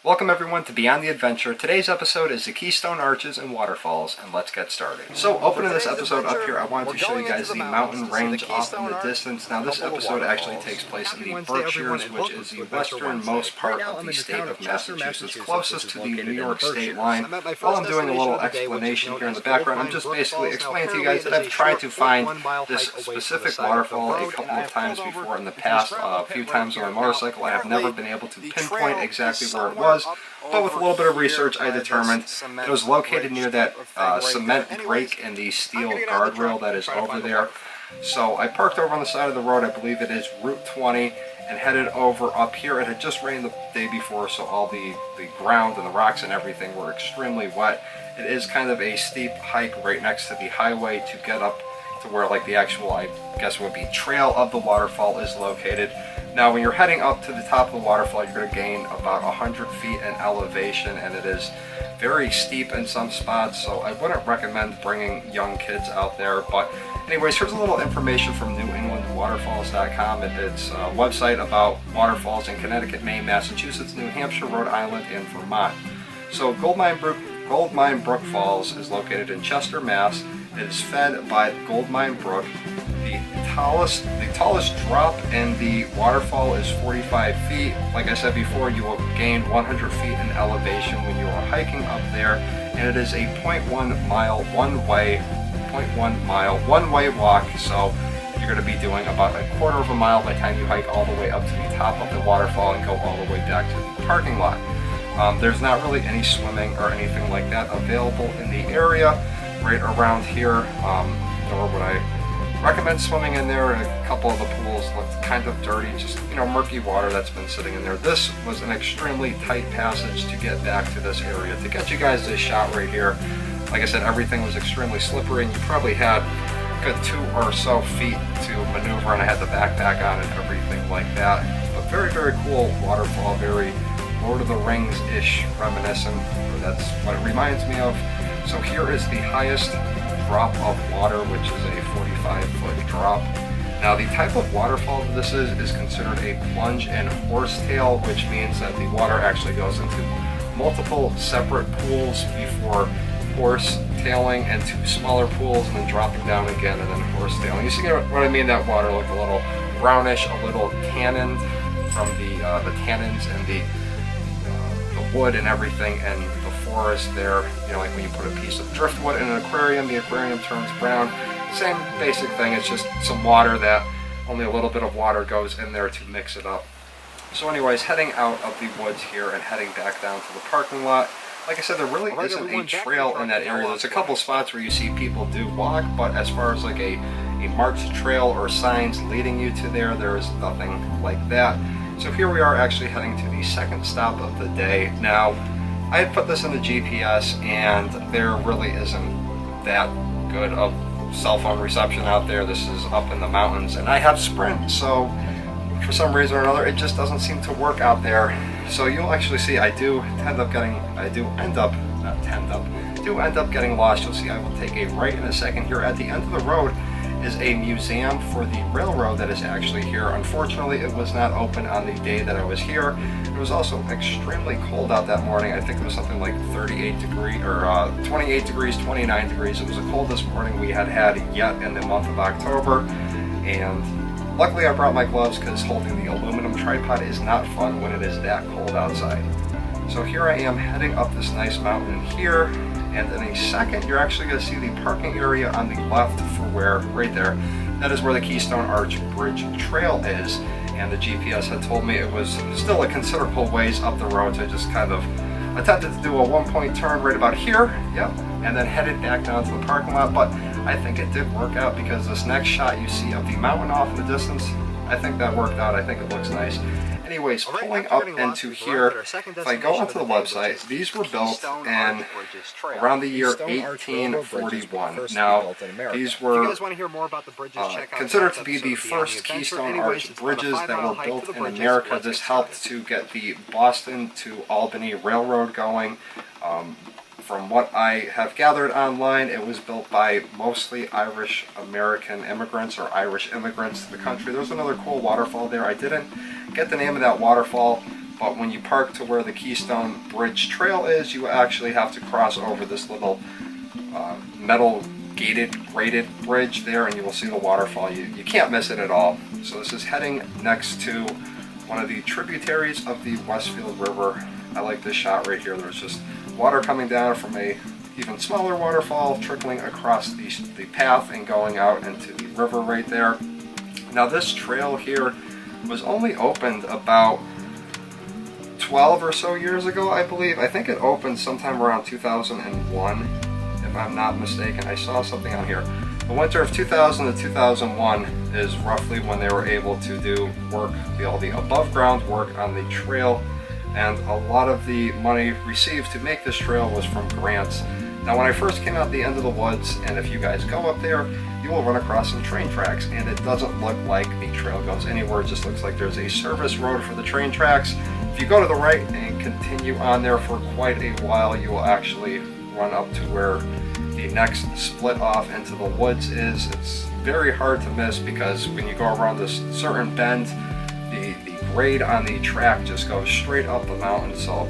Welcome everyone to Beyond the Adventure. Today's episode is the Keystone Arches and Waterfalls, and let's get started. So opening this episode up here, I wanted to show you guys the mountain range off in the distance. Now this episode actually takes place in the Berkshires, which is the westernmost part of the state of Massachusetts, closest to the New York state line. While I'm doing a little explanation here in the background, I'm just basically explaining to you guys that I've tried to find this specific waterfall a couple of times before in the past. A few times on a motorcycle, I have never been able to pinpoint exactly where it was. But with a little bit of research, I determined it was located near that cement break in the steel guardrail that is over there. So I parked over on the side of the road, I believe it is Route 20, and headed over up here. It had just rained the day before, so all the ground and the rocks and everything were extremely wet. It is kind of a steep hike right next to the highway to get up to where like the actual, I guess would be trail of the waterfall is located. Now when you're heading up to the top of the waterfall, you're going to gain about 100 feet in elevation, and it is very steep in some spots, so I wouldn't recommend bringing young kids out there. But anyways, here's a little information from NewEnglandWaterfalls.com. It's a website about waterfalls in Connecticut, Maine, Massachusetts, New Hampshire, Rhode Island, and Vermont. So Goldmine Brook Falls is located in Chester, Mass. It is fed by Goldmine Brook. The tallest drop in the waterfall is 45 feet. Like I said before, you will gain 100 feet in elevation when you are hiking up there, and it is a 0.1 mile one-way walk. So you're going to be doing about a quarter of a mile by the time you hike all the way up to the top of the waterfall and go all the way back to the parking lot. There's not really any swimming or anything like that available in the area right around here, nor would I recommend swimming in there. A couple of the pools looked kind of dirty, just murky water that's been sitting in there. This was an extremely tight passage to get back to this area. To get you guys this shot right here, like I said, everything was extremely slippery, and you probably had a good 2 or so feet to maneuver, and I had the backpack on and everything like that. But very, very cool waterfall, very Lord of the Rings-ish reminiscent, or that's what it reminds me of. So here is the highest drop of water, which is a 45-foot drop. Now the type of waterfall this is considered a plunge and horsetail, which means that the water actually goes into multiple separate pools before horsetailing into smaller pools and then dropping down again and then horsetailing. You see what I mean? That water looked a little brownish, a little tanned from the tannins and the wood and everything, and the forest there, like when you put a piece of driftwood in an aquarium, the aquarium turns brown. Same basic thing, it's just some water that only a little bit of water goes in there to mix it up. So anyways, heading out of the woods here and heading back down to the parking lot. Like I said, there really isn't a trail in that area. There's a couple spots where you see people do walk, but as far as like a marked trail or signs leading you to there, there is nothing like that. So here we are actually heading to the second stop of the day. Now, I had put this in the GPS, and there really isn't that good of cell phone reception out there. This is up in the mountains, and I have Sprint, so for some reason or another, it just doesn't seem to work out there. So you'll actually see I do end up getting lost. You'll see I will take a right in a second. Here at the end of the road is a museum for the railroad that is actually here. Unfortunately, it was not open on the day that I was here. It was also extremely cold out that morning. I think it was something like 38 degrees or 28 degrees, 29 degrees. It was the coldest morning we had yet in the month of October. And luckily I brought my gloves, because holding the aluminum tripod is not fun when it is that cold outside. So here I am heading up this nice mountain here. And in a second, you're actually going to see the parking area on the left right there, that is where the Keystone Arch Bridge Trail is. And the GPS had told me it was still a considerable ways up the road, so I just kind of attempted to do a one-point turn right about here, and then headed back down to the parking lot. But I think it did work out, because this next shot you see of the mountain off in the distance, I think that worked out. I think it looks nice. Anyways, pulling up into here, if I go onto the website, these were built in around the year 1841. Now, these were considered to be the first Keystone Arch bridges that were built in America. This helped to get the Boston to Albany Railroad going. From what I have gathered online, it was built by mostly Irish American immigrants or Irish immigrants to the country. There's another cool waterfall there. I didn't get the name of that waterfall, but when you park to where the Keystone Bridge Trail is, you actually have to cross over this little metal graded bridge there, and you will see the waterfall. You can't miss it at all. So this is heading next to one of the tributaries of the Westfield River. I like this shot right here. There's just water coming down from a even smaller waterfall trickling across the path and going out into the river right there. Now this trail here was only opened about 12 or so years ago, I believe. I think it opened sometime around 2001, if I'm not mistaken. I saw something on here. The winter of 2000 to 2001 is roughly when they were able to do work, all the above ground work on the trail, and a lot of the money received to make this trail was from grants. Now when I first came out the end of the woods, and if you guys go up there, you will run across some train tracks, and it doesn't look like the trail goes anywhere. It just looks like there's a service road for the train tracks. If you go to the right and continue on there for quite a while, you will actually run up to where the next split off into the woods is. It's very hard to miss because when you go around this certain bend, the grade on the track just goes straight up the mountain, so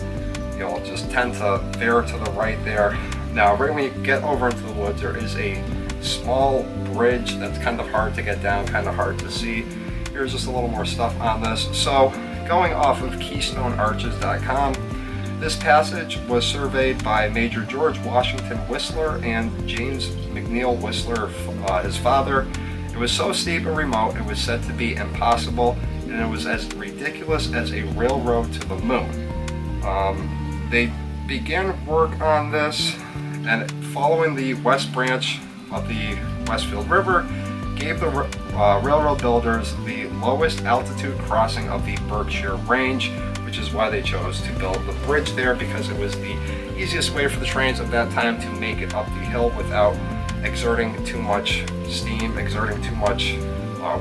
you'll just tend to veer to the right there. Now right when you get over into the woods, there is a small bridge that's kind of hard to get down, kind of hard to see. Here's just a little more stuff on this. So going off of KeystoneArches.com, this passage was surveyed by Major George Washington Whistler and James McNeill Whistler, his father. It was so steep and remote, it was said to be impossible, and it was as ridiculous as a railroad to the moon. They began work on this, and following the west branch of the Westfield River, gave the railroad builders the lowest altitude crossing of the Berkshire Range, which is why they chose to build the bridge there, because it was the easiest way for the trains of that time to make it up the hill without exerting too much steam, exerting too much,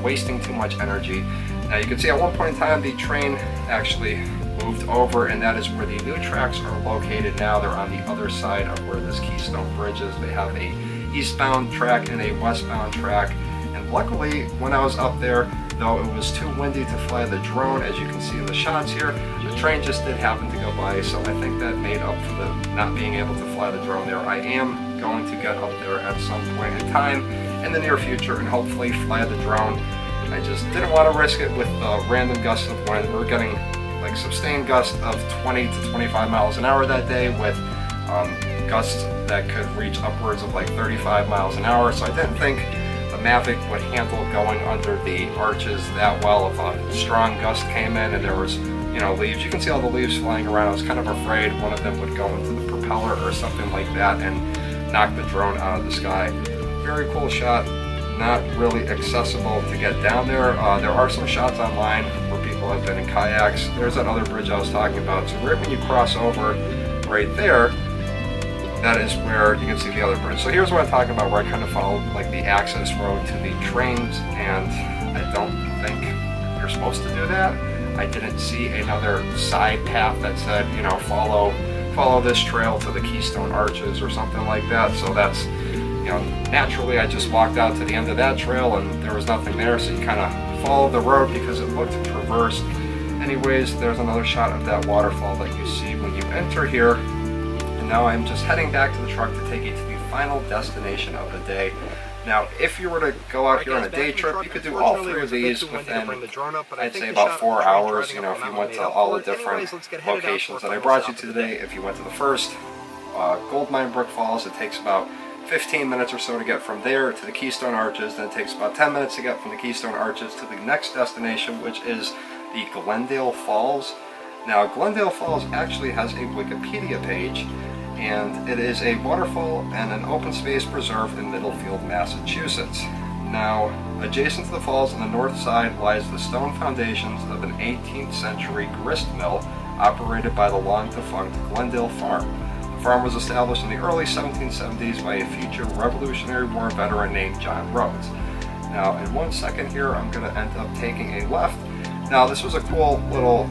wasting too much energy. Now you can see at one point in time the train actually moved over, and that is where the new tracks are located now. They're on the other side of where this Keystone Bridge is. They have a eastbound track and a westbound track, and luckily when I was up there, though it was too windy to fly the drone, as you can see in the shots here, the train just did happen to go by, so I think that made up for the not being able to fly the drone there. I am going to get up there at some point in time in the near future and hopefully fly the drone. I just didn't want to risk it with random gusts of wind. We're getting like sustained gusts of 20 to 25 miles an hour that day, with gusts that could reach upwards of like 35 miles an hour, so I didn't think the Mavic would handle going under the arches that well. If a strong gust came in and there was, leaves, you can see all the leaves flying around. I was kind of afraid one of them would go into the propeller or something like that and knock the drone out of the sky. Very cool shot, not really accessible to get down there. There are some shots online where people have been in kayaks. There's that other bridge I was talking about. So right when you cross over right there, that is where you can see the other bridge. So here's what I'm talking about, where I kind of followed like the access road to the trains, and I don't think you're supposed to do that. I didn't see another side path that said, follow this trail to the Keystone Arches or something like that. So that's, naturally I just walked out to the end of that trail and there was nothing there, so you kind of follow the road because it looked traversed. Anyways, there's another shot of that waterfall that you see when you enter here. Now I'm just heading back to the truck to take you to the final destination of the day. Now, if you were to go out here on a day trip, you could do all three of these within, I'd say, about 4 hours. If you went to all the different locations that I brought you to today. If you went to the first gold mine, Brook Falls, it takes about 15 minutes or so to get from there to the Keystone Arches. Then it takes about 10 minutes to get from the Keystone Arches to the next destination, which is the Glendale Falls. Now, Glendale Falls actually has a Wikipedia page, and it is a waterfall and an open space preserve in Middlefield, Massachusetts. Now, adjacent to the falls on the north side lies the stone foundations of an 18th century grist mill operated by the long-defunct Glendale Farm. The farm was established in the early 1770s by a future Revolutionary War veteran named John Rhodes. Now, in 1 second here, I'm going to end up taking a left. Now, this was a cool little,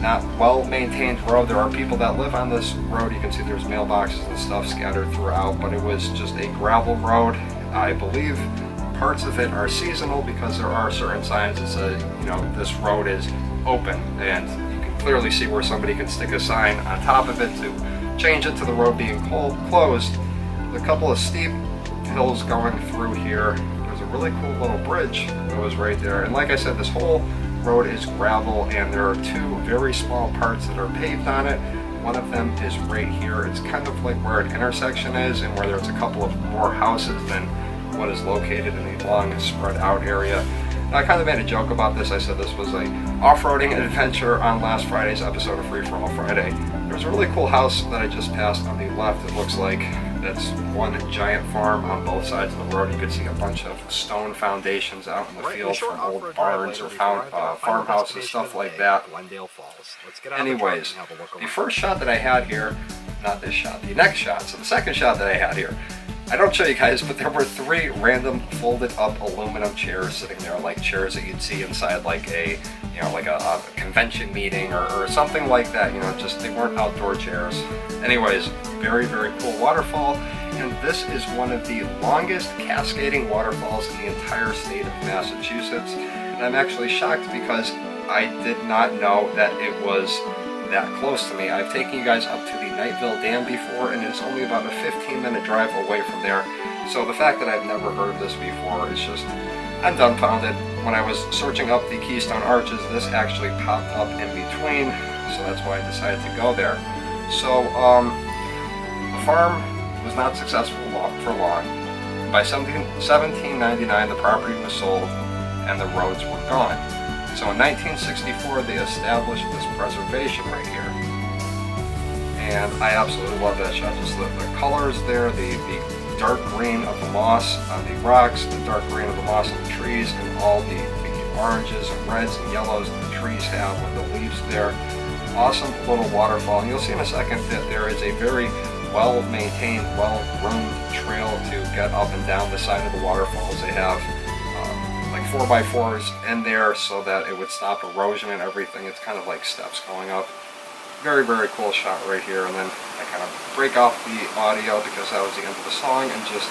not well-maintained road. There are people that live on this road. You can see there's mailboxes and stuff scattered throughout, but it was just a gravel road. I believe parts of it are seasonal because there are certain signs that say, this road is open, and you can clearly see where somebody can stick a sign on top of it to change it to the road being closed. There's a couple of steep hills going through here. There's a really cool little bridge that was right there. And like I said, this whole road is gravel, and there are two very small parts that are paved on it. One of them is right here. It's kind of like where an intersection is, and where there's a couple of more houses than what is located in the long spread out area. Now, I kind of made a joke about this. I said this was a off-roading adventure on last Friday's episode of Free For All Friday. There's a really cool house that I just passed on the left. It looks like that's one giant farm on both sides of the road. You can see a bunch of stone foundations out in the field from old barns or farmhouses, stuff like that. Anyways, the first shot that I had here, not this shot, the next shot, so the second shot that I had here, I don't show you guys, but there were 3 random folded up aluminum chairs sitting there, like chairs that you'd see inside like a, you know, like a convention meeting or something like that, you know, just they weren't outdoor chairs. Anyways, very, very cool waterfall, and this is one of the longest cascading waterfalls in the entire state of Massachusetts, and I'm actually shocked because I did not know that it was that close to me. I've taken you guys up to the Nightville Dam before, and it's only about a 15-minute drive away from there. So the fact that I've never heard of this before is just, I'm dumbfounded. When I was searching up the Keystone Arches, this actually popped up in between, so that's why I decided to go there. So the farm was not successful for long. By 1799, the property was sold and the roads were gone. So in 1964, they established this preservation right here. And I absolutely love that shot. Just the colors there, the dark green of the moss on the rocks, the dark green of the moss on the trees, and all the oranges and reds and yellows that the trees have with the leaves there. Awesome little waterfall. And you'll see in a second that there is a very well-maintained, well-groomed trail to get up and down the side of the waterfalls. They have like 4x4s in there so that it would stop erosion and everything. It's kind of like steps going up. Very, very cool shot right here. And then I kind of break off the audio because that was the end of the song and just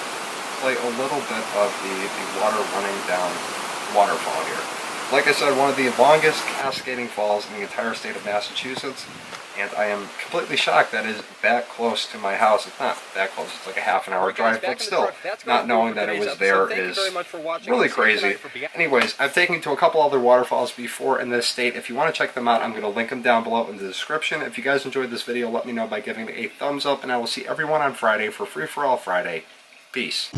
play a little bit of the water running down the waterfall here. Like I said, one of the longest cascading falls in the entire state of Massachusetts, and I am completely shocked that is that close to my house. It's not that close, it's like a half-an-hour drive, but still, not knowing that it was there is really crazy. Anyways, I've taken you to a couple other waterfalls before in this state. If you want to check them out, I'm going to link them down below in the description. If you guys enjoyed this video, let me know by giving me a thumbs up, and I will see everyone on Friday for Free For All Friday. Peace.